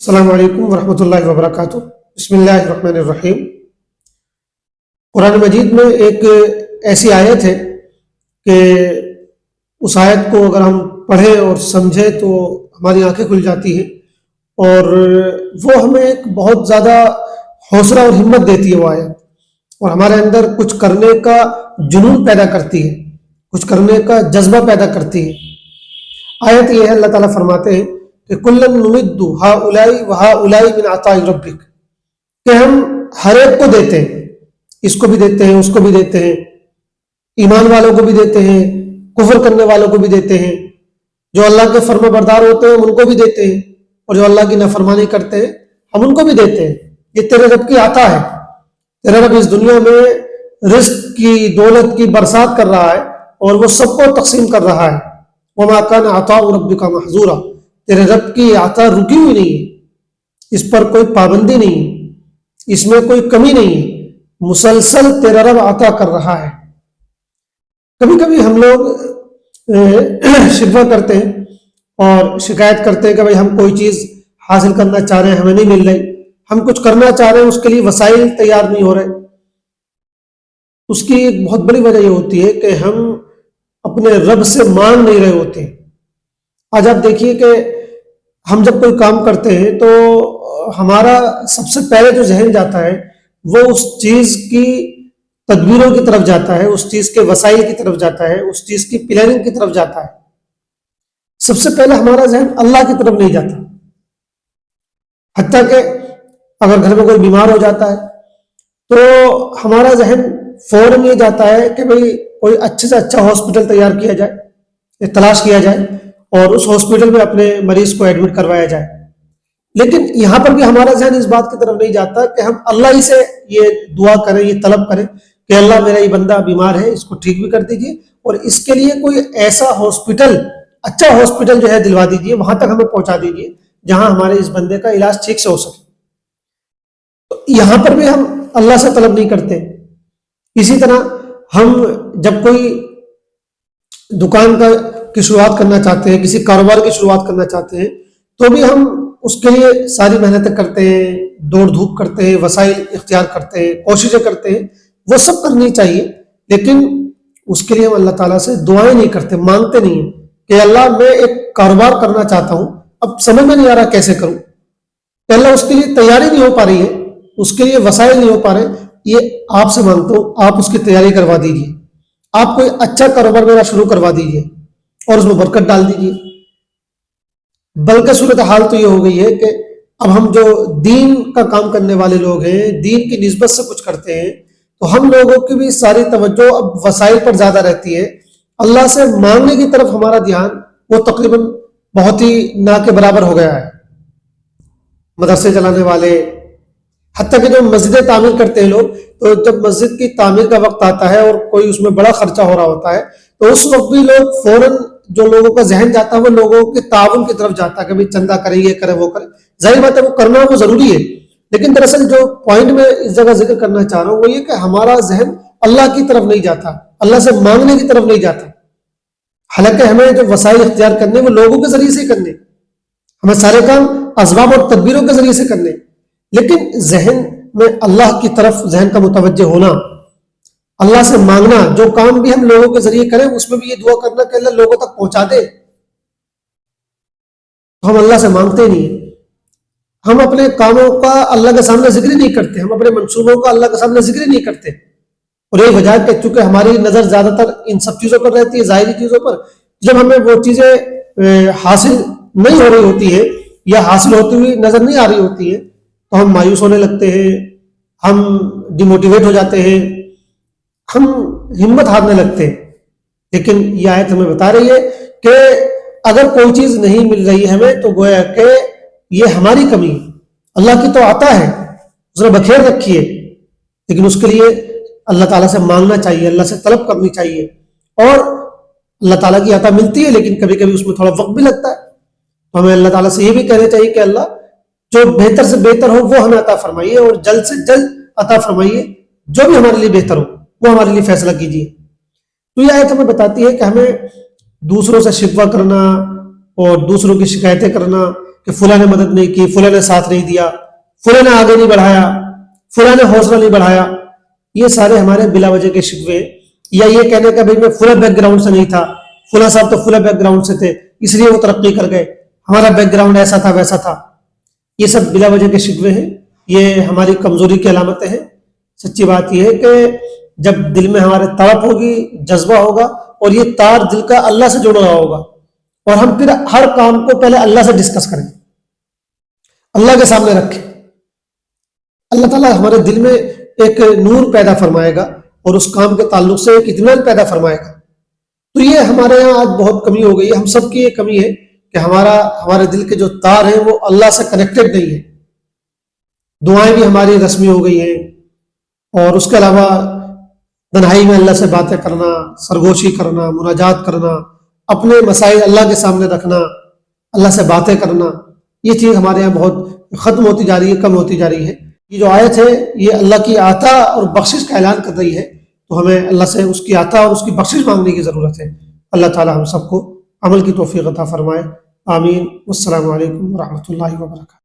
السلام علیکم ورحمۃ اللہ وبرکاتہ۔ بسم اللہ الرحمن الرحیم۔ قرآن مجید میں ایک ایسی آیت ہے کہ اس آیت کو اگر ہم پڑھیں اور سمجھیں تو ہماری آنکھیں کھل جاتی ہیں، اور وہ ہمیں ایک بہت زیادہ حوصلہ اور ہمت دیتی ہے وہ آیت، اور ہمارے اندر کچھ کرنے کا جنون پیدا کرتی ہے، کچھ کرنے کا جذبہ پیدا کرتی ہے۔ آیت یہ ہے، اللہ تعالیٰ فرماتے ہیں کہ کلن نمد ہؤلاء وہؤلاء من عطاء ربک، کہ ہم ہر ایک کو دیتے ہیں، اس کو بھی دیتے ہیں، اس کو بھی دیتے ہیں، ایمان والوں کو بھی دیتے ہیں، کفر کرنے والوں کو بھی دیتے ہیں، جو اللہ کے فرما بردار ہوتے ہیں ہم ان کو بھی دیتے ہیں، اور جو اللہ کی نافرمانی کرتے ہیں ہم ان کو بھی دیتے ہیں۔ یہ تیرے رب کی عطا ہے، تیرا رب اس دنیا میں رزق کی، دولت کی برسات کر رہا ہے اور وہ سب کو تقسیم کر رہا ہے۔ وما کان عطاء ربک محظورا، تیرے رب کی عطا رکی ہوئی نہیں ہے، اس پر کوئی پابندی نہیں ہے، اس میں کوئی کمی نہیں ہے، مسلسل تیرا رب عطا کر رہا ہے۔ کبھی کبھی ہم لوگ شکوہ کرتے ہیں اور شکایت کرتے ہیں کہ بھائی ہم کوئی چیز حاصل کرنا چاہ رہے ہیں، ہمیں نہیں مل رہی، ہم کچھ کرنا چاہ رہے ہیں اس کے لیے وسائل تیار نہیں ہو رہے۔ اس کی ایک بہت بڑی وجہ یہ ہوتی ہے کہ ہم اپنے رب سے مانگ نہیں رہے ہوتے۔ آج آپ دیکھیے کہ ہم جب کوئی کام کرتے ہیں تو ہمارا سب سے پہلے جو ذہن جاتا ہے وہ اس چیز کی تدبیروں کی طرف جاتا ہے، اس چیز کے وسائل کی طرف جاتا ہے، اس چیز کی پلاننگ کی طرف جاتا ہے۔ سب سے پہلے ہمارا ذہن اللہ کی طرف نہیں جاتا، حتیٰ کہ اگر گھر میں کوئی بیمار ہو جاتا ہے تو ہمارا ذہن فوراً یہ جاتا ہے کہ بھئی کوئی اچھے سے اچھا ہاسپٹل تیار کیا جائے، تلاش کیا جائے اور اس ہاسپٹل میں اپنے مریض کو ایڈمٹ کروایا جائے۔ لیکن یہاں پر بھی ہمارا ذہن اس بات کی طرف نہیں جاتا کہ ہم اللہ ہی سے یہ دعا کریں، یہ طلب کریں کہ اللہ میرا یہ بندہ بیمار ہے، اس کو ٹھیک بھی کر دیجیے، اور اس کے لیے کوئی ایسا ہاسپٹل، اچھا ہاسپٹل جو ہے دلوا دیجیے، وہاں تک ہمیں پہنچا دیجیے جہاں ہمارے اس بندے کا علاج ٹھیک سے ہو سکے۔ تو یہاں پر بھی ہم اللہ سے طلب نہیں کرتے۔ اسی طرح ہم جب کوئی دکان کی شروعات کرنا چاہتے ہیں، کسی کاروبار کی شروعات کرنا چاہتے ہیں، تو بھی ہم اس کے لیے ساری محنتیں کرتے ہیں، دوڑ دھوپ کرتے ہیں، وسائل اختیار کرتے ہیں، کوششیں کرتے ہیں، وہ سب کرنی چاہیے، لیکن اس کے لیے ہم اللہ تعالیٰ سے دعائیں نہیں کرتے، مانگتے نہیں ہیں کہ اللہ میں ایک کاروبار کرنا چاہتا ہوں، اب سمجھ میں نہیں آ رہا کیسے کروں، کہ اللہ اس کے لیے تیاری نہیں ہو پا رہی ہے، اس کے لیے وسائل نہیں ہو پا رہے، یہ آپ سے مانگتا ہوں، آپ اس کی تیاری کروا دیجیے، آپ کوئی اچھا کاروبار میرا شروع کروا دیجیے اور اس میں برکت ڈال دیجیے۔ بلکہ صورتحال تو یہ ہو گئی ہے کہ اب ہم جو دین کا کام کرنے والے لوگ ہیں، دین کی نسبت سے کچھ کرتے ہیں، تو ہم لوگوں کی بھی ساری توجہ اب وسائل پر زیادہ رہتی ہے، اللہ سے مانگنے کی طرف ہمارا دھیان وہ تقریباً بہت ہی نہ کے برابر ہو گیا ہے۔ مدرسے چلانے والے، حتیٰ کہ جو مسجدیں تعمیر کرتے ہیں لوگ، تو جب مسجد کی تعمیر کا وقت آتا ہے اور کوئی اس میں بڑا خرچہ ہو رہا ہوتا ہے تو اس وقت بھی لوگ فوراً، جو لوگوں کا ذہن جاتا ہے وہ لوگوں کے تعاون کی طرف جاتا ہے کہ بھائی چندہ کریں، یہ کریں، وہ کریں۔ ظاہر بات ہے وہ کرنا وہ ضروری ہے، لیکن دراصل جو پوائنٹ میں اس جگہ ذکر کرنا چاہ رہا ہوں وہ یہ کہ ہمارا ذہن اللہ کی طرف نہیں جاتا، اللہ سے مانگنے کی طرف نہیں جاتا۔ حالانکہ ہمیں جو وسائل اختیار کرنے وہ لوگوں کے ذریعے سے کرنے، ہمیں سارے کام اسباب اور تدبیروں کے ذریعے سے کرنے، لیکن ذہن میں اللہ کی طرف ذہن کا متوجہ ہونا، اللہ سے مانگنا، جو کام بھی ہم لوگوں کے ذریعے کریں اس میں بھی یہ دعا کرنا کہ اللہ لوگوں تک پہنچا دے۔ ہم اللہ سے مانگتے نہیں ہیں، ہم اپنے کاموں کا اللہ کے سامنے ذکر نہیں کرتے، ہم اپنے منصوبوں کا اللہ کے سامنے ذکر نہیں کرتے، اور یہ وجہ کہ چونکہ ہماری نظر زیادہ تر ان سب چیزوں پر رہتی ہے، ظاہری چیزوں پر، جب ہمیں وہ چیزیں حاصل نہیں ہو رہی ہوتی ہے یا حاصل ہوتی ہوئی نظر نہیں آ رہی ہوتی ہے تو ہم مایوس ہونے لگتے ہیں، ہم ڈیموٹیویٹ ہو جاتے ہیں، ہم ہمت ہارنے لگتے ہیں۔ لیکن یہ آیت ہمیں بتا رہی ہے کہ اگر کوئی چیز نہیں مل رہی ہے ہمیں تو گویا کہ یہ ہماری کمی ہے، اللہ کی تو عطا ہے، اس نے بکھیر رکھی ہے، لیکن اس کے لیے اللہ تعالیٰ سے مانگنا چاہیے، اللہ سے طلب کرنی چاہیے، اور اللہ تعالیٰ کی عطا ملتی ہے لیکن کبھی کبھی اس میں تھوڑا وقت بھی لگتا ہے، تو ہمیں اللہ تعالیٰ سے یہ بھی کہنا چاہیے کہ اللہ جو بہتر سے بہتر ہو وہ ہمیں عطا فرمائیے، اور جلد سے جلد عطا فرمائیے، جو بھی ہمارے لیے بہتر ہو وہ ہمارے لیے فیصلہ کیجیے۔ تو یہ آیت ہمیں بتاتی ہے کہ ہمیں دوسروں سے شکوہ کرنا اور دوسروں کی شکایتیں کرنا کہ فلاں نے مدد نہیں کی، فلاں نے ساتھ نہیں دیا، فلاں نے آگے نہیں بڑھایا، فلاں نے حوصلہ نہیں بڑھایا، یہ سارے ہمارے بلا وجہ کے شکوے ہیں۔ یا یہ کہنے کا بھائی میں فلاں بیک گراؤنڈ سے نہیں تھا، فلاں صاحب تو فلاں بیک گراؤنڈ سے تھے اس لیے وہ ترقی کر گئے، ہمارا بیک گراؤنڈ ایسا تھا ویسا تھا، یہ سب بلا وجہ کے شکوے ہیں، یہ ہماری کمزوری کی علامتیں ہیں۔ سچی بات یہ ہے کہ جب دل میں ہمارے تڑپ ہوگی، جذبہ ہوگا، اور یہ تار دل کا اللہ سے جڑا ہوا ہوگا، اور ہم پھر ہر کام کو پہلے اللہ سے ڈسکس کریں، اللہ کے سامنے رکھیں، اللہ تعالیٰ ہمارے دل میں ایک نور پیدا فرمائے گا اور اس کام کے تعلق سے ایک اطمینان پیدا فرمائے گا۔ تو یہ ہمارے یہاں آج بہت کمی ہو گئی ہے، ہم سب کی یہ کمی ہے کہ ہمارے دل کے جو تار ہیں وہ اللہ سے کنیکٹڈ نہیں ہیں۔ دعائیں بھی ہماری رسمی ہو گئی ہیں، اور اس کے علاوہ تنہائی میں اللہ سے باتیں کرنا، سرگوشی کرنا، مناجات کرنا، اپنے مسائل اللہ کے سامنے رکھنا، اللہ سے باتیں کرنا، یہ چیز ہمارے یہاں بہت ختم ہوتی جا رہی ہے، کم ہوتی جا رہی ہے۔ یہ جو آیت ہے یہ اللہ کی عطا اور بخشش کا اعلان کر رہی ہے، تو ہمیں اللہ سے اس کی عطا اور اس کی بخشش مانگنے کی ضرورت ہے۔ اللہ تعالی ہم سب کو عمل کی توفیق عطا فرمائے، آمین۔ والسلام علیکم ورحمۃ اللہ وبرکاتہ۔